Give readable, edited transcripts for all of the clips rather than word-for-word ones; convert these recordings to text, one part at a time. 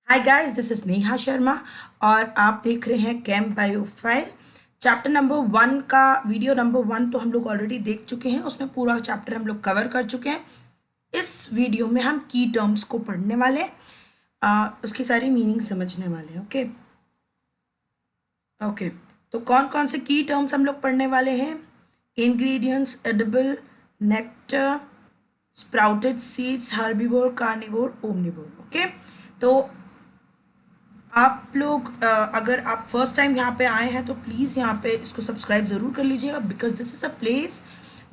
Hi guys, this is Neha Sharma और आप देख रहे हैं cam bio file. Chapter number 1 का वीडियो नंबर 1 तो हम लोग ऑलरेडी देख चुके हैं। उसमें पूरा चैप्टर हम लोग कवर कर चुके हैं। इस वीडियो में हम की टर्म्स को पढ़ने वाले हैं, उसकी सारी मीनिंग समझने वाले हैं। ओके ओके तो कौन कौन से की टर्म्स हम लोग पढ़ने वाले हैं? Ingredients, edible, nectar, sprouted seeds, herbivore, carnivore, omnivore. Okay, तो आप लोग अगर आप फर्स्ट टाइम यहाँ पे आए हैं तो प्लीज़ यहाँ पे इसको सब्सक्राइब ज़रूर कर लीजिएगा, because this is a place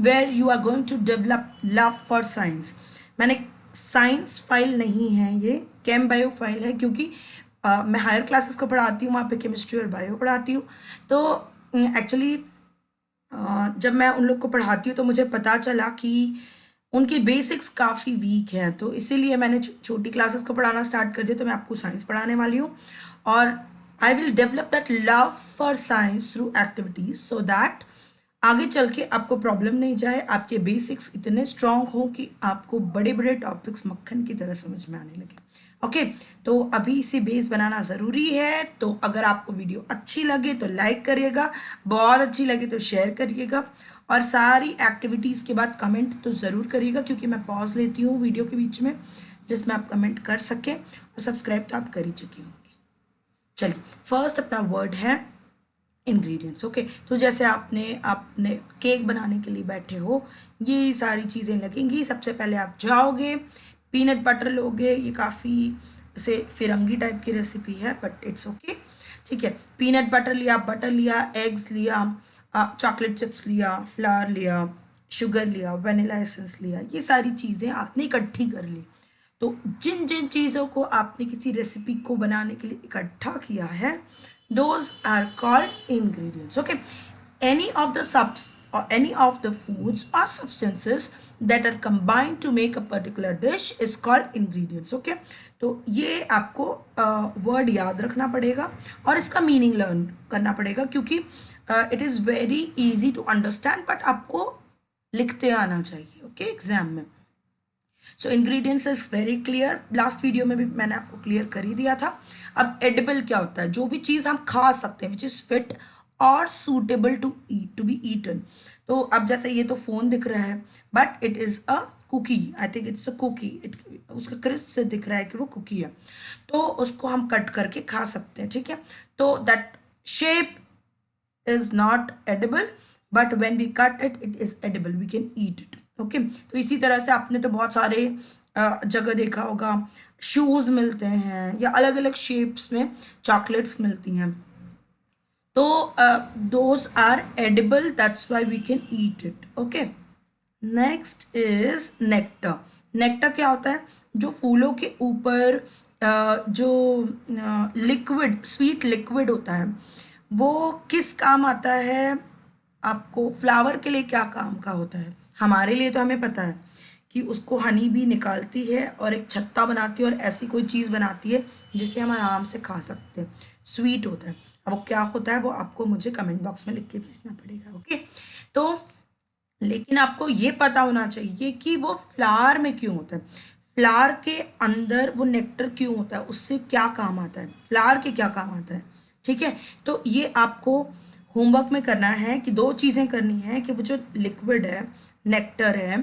where you are going to develop love for science. मैंने साइंस फाइल नहीं है, ये कैम बायो फाइल है, क्योंकि मैं हायर क्लासेस को पढ़ाती हूँ, वहाँ पे केमिस्ट्री और बायो पढ़ाती हूँ। तो एक्चुअली जब मैं उन लोग को पढ़ाती हूँ तो मुझे पता चला कि उनके बेसिक्स काफ़ी वीक हैं, तो इसीलिए मैंने छोटी क्लासेस को पढ़ाना स्टार्ट कर दिया। तो मैं आपको साइंस पढ़ाने वाली हूँ और I will develop that love for science through activities, so that आगे चल के आपको प्रॉब्लम नहीं जाए, आपके बेसिक्स इतने स्ट्रांग हो कि आपको बड़े बड़े टॉपिक्स मक्खन की तरह समझ में आने लगे। ओके, तो अभी इसे बेस बनाना ज़रूरी है। तो अगर आपको वीडियो अच्छी लगे तो लाइक करिएगा, बहुत अच्छी लगे तो शेयर करिएगा, और सारी एक्टिविटीज़ के बाद कमेंट तो ज़रूर करिएगा, क्योंकि मैं पॉज लेती हूँ वीडियो के बीच में जिसमें आप कमेंट कर सकें। और सब्सक्राइब तो आप कर ही चुके होंगे। चलिए, फर्स्ट अपना वर्ड है इंग्रेडिएंट्स। ओके, तो जैसे आपने आपने केक बनाने के लिए बैठे हो, ये सारी चीज़ें लगेंगी। सबसे पहले आप जाओगे, पीनट बटर लोगे। ये काफ़ी से फिरंगी टाइप की रेसिपी है, बट इट्स ओके। ठीक है, पीनट बटर लिया, बटर लिया, एग्स लिया, चॉकलेट चिप्स लिया, फ्लावर लिया, शुगर लिया, वनीला एसेंस लिया। ये सारी चीज़ें आपने इकट्ठी कर ली। तो जिन जिन चीज़ों को आपने किसी रेसिपी को बनाने के लिए इकट्ठा किया है, those are called ingredients. Okay, any of the subs or any of the foods or substances that are combined to make a particular dish is called ingredients. Okay, तो ये आपको वर्ड याद रखना पड़ेगा और इसका मीनिंग लर्न करना पड़ेगा, क्योंकि it is very easy to understand, but आपको लिखते आना चाहिए। ओके, एग्जाम में। So ingredients is very clear, last video में भी मैंने आपको क्लियर कर ही दिया था। अब एडिबल क्या होता है? जो भी चीज़ हम खा सकते हैं, विच इज़ फिट और suitable to eat, to be eaten. तो अब जैसे ये तो फोन दिख रहा है, but it is a cookie. I think it's a cookie. उसका क्रिस्प से दिख रहा है कि वो कुकी है, तो उसको हम कट करके खा सकते हैं। ठीक है, तो that shape is not edible, but when we cut it, it is edible, we can eat it. Okay, तो इसी तरह से आपने तो बहुत सारे जगह देखा होगा, शूज मिलते हैं या अलग अलग शेप्स में चॉकलेट्स मिलती हैं, तो those are edible, that's why we can eat it. Okay, next is nectar. Nectar क्या होता है? जो फूलों के ऊपर जो लिक्विड, स्वीट लिक्विड होता है, वो किस काम आता है? आपको फ्लावर के लिए क्या काम का होता है? हमारे लिए तो हमें पता है कि उसको हनी भी निकालती है और एक छत्ता बनाती है और ऐसी कोई चीज़ बनाती है जिसे हम आराम से खा सकते हैं, स्वीट होता है। अब वो क्या होता है वो आपको मुझे कमेंट बॉक्स में लिख के भेजना पड़ेगा। ओके, तो लेकिन आपको ये पता होना चाहिए कि वो फ्लावर में क्यों होता है, फ्लावर के अंदर वो नेक्टर क्यों होता है, उससे क्या काम आता है, फ्लावर के क्या काम आता है। ठीक है, तो ये आपको होमवर्क में करना है कि दो चीज़ें करनी है कि वो जो लिक्विड है, नेक्टर है,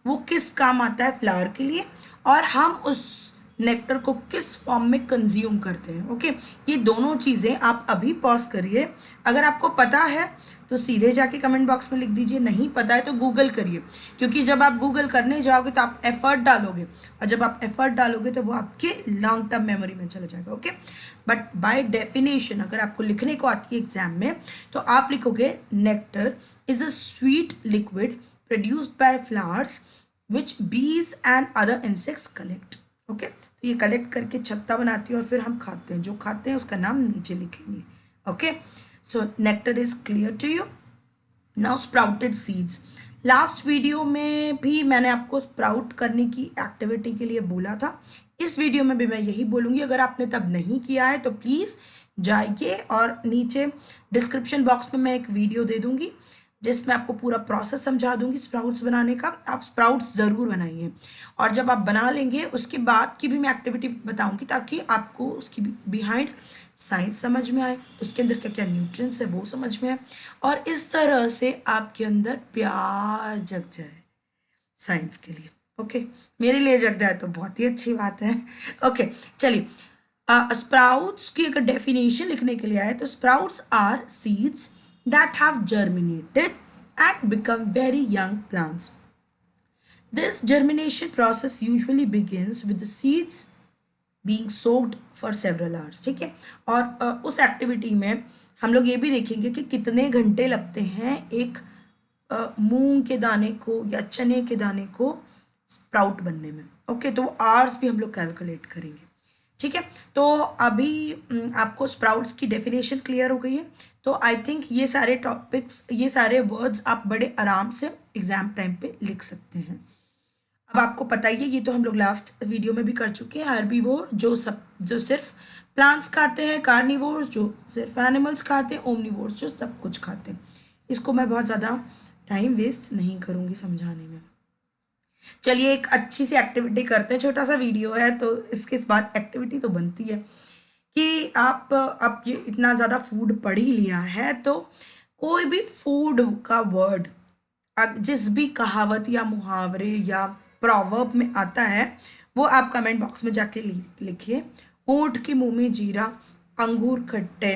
वो किस काम आता है फ्लावर के लिए, और हम उस नेक्टर को किस फॉर्म में कंज्यूम करते हैं। ओके, ये दोनों चीज़ें आप अभी पॉज करिए। अगर आपको पता है तो सीधे जाके कमेंट बॉक्स में लिख दीजिए, नहीं पता है तो गूगल करिए, क्योंकि जब आप गूगल करने जाओगे तो आप एफर्ट डालोगे, और जब आप एफर्ट डालोगे तो वो आपके लॉन्ग टर्म मेमोरी में चला जाएगा। ओके, बट बाय डेफिनेशन अगर आपको लिखने को आती है एग्जाम में, तो आप लिखोगे nectar is a sweet liquid produced by flowers which bees and other insects collect. Okay, तो ये कलेक्ट करके छत्ता बनाती है और फिर हम खाते हैं, जो खाते हैं उसका नाम नीचे लिखेंगे। Okay, so nectar is clear to you. Now sprouted seeds, last video में भी मैंने आपको स्प्राउट करने की एक्टिविटी के लिए बोला था, इस वीडियो में भी मैं यही बोलूँगी। अगर आपने तब नहीं किया है तो प्लीज़ जाइए, और नीचे डिस्क्रिप्शन बॉक्स में मैं एक वीडियो दे दूँगी जिसमें आपको पूरा प्रोसेस समझा दूंगी स्प्राउट्स बनाने का। आप स्प्राउट्स ज़रूर बनाइए, और जब आप बना लेंगे उसके बाद की भी मैं एक्टिविटी बताऊंगी, ताकि आपको उसकी बिहाइंड साइंस समझ में आए, उसके अंदर क्या क्या न्यूट्रिएंट्स है वो समझ में आए, और इस तरह से आपके अंदर प्यार जग जाए साइंस के लिए। ओके, मेरे लिए जग जाए तो बहुत ही अच्छी बात है। ओके, चलिए, स्प्राउट्स की अगर डेफिनेशन लिखने के लिए आए तो sprouts are seeds that have germinated and become very young plants. This germination process usually begins with the seeds being soaked for several hours. ठीक है, और उस एक्टिविटी में हम लोग ये भी देखेंगे कि कितने घंटे लगते हैं एक मूंग के दाने को या चने के दाने को स्प्राउट बनने में। ओके, तो वो आवर्स भी हम लोग कैलकुलेट करेंगे। ठीक है, तो अभी आपको स्प्राउट्स की डेफिनेशन क्लियर हो गई है, तो आई थिंक ये सारे टॉपिक्स, ये सारे वर्ड्स आप बड़े आराम से एग्जाम टाइम पे लिख सकते हैं। अब आपको पता ही है, ये तो हम लोग लास्ट वीडियो में भी कर चुके हैं, हर्बीवोर जो सिर्फ प्लांट्स खाते हैं, कार्निवोर्स जो सिर्फ एनिमल्स खाते हैं, ओमनिवोर्स जो सब कुछ खाते हैं। इसको मैं बहुत ज़्यादा टाइम वेस्ट नहीं करूँगी समझाने में। चलिए, एक अच्छी सी एक्टिविटी करते हैं, छोटा सा वीडियो है तो इसके बाद एक्टिविटी तो बनती है कि आप ये इतना ज़्यादा फूड पढ़ ही लिया है, तो कोई भी फूड का वर्ड जिस भी कहावत या मुहावरे या प्रोवर्ब में आता है वो आप कमेंट बॉक्स में जाके लिखिए। ऊँट के मुंह में जीरा, अंगूर खट्टे,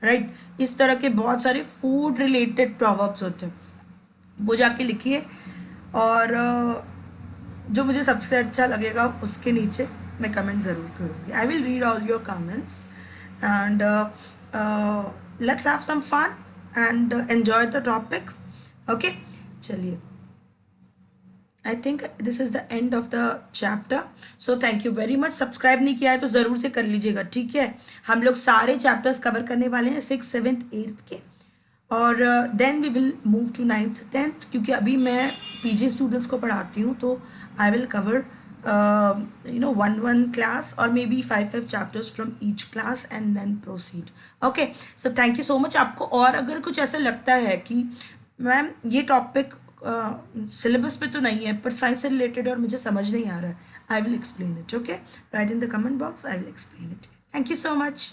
राइट, इस तरह के बहुत सारे फूड रिलेटेड प्रोवर्ब्स होते हैं, वो जाके लिखिए, और जो मुझे सबसे अच्छा लगेगा उसके नीचे मैं कमेंट ज़रूर करूँगी। I will read all your comments and let's have some fun and enjoy the topic. Okay, चलिए, I think this is the end of the chapter, so thank you very much. Subscribe नहीं किया है तो ज़रूर से कर लीजिएगा, ठीक है। हम लोग सारे चैप्टर्स कवर करने वाले हैं 6th 7th 8th के, और then we will move to 9th 10th, क्योंकि अभी मैं पीजी स्टूडेंट्स को पढ़ाती हूँ, तो I will cover one class or maybe 5 chapters from each class and then proceed. Okay, so thank you so much. आपको और अगर कुछ ऐसा लगता है कि मैम ये टॉपिक सिलेबस पे तो नहीं है पर साइंस से रिलेटेड और मुझे समझ नहीं आ रहा है, I will explain it. Okay, right in the comment box, I will explain it. Thank you so much.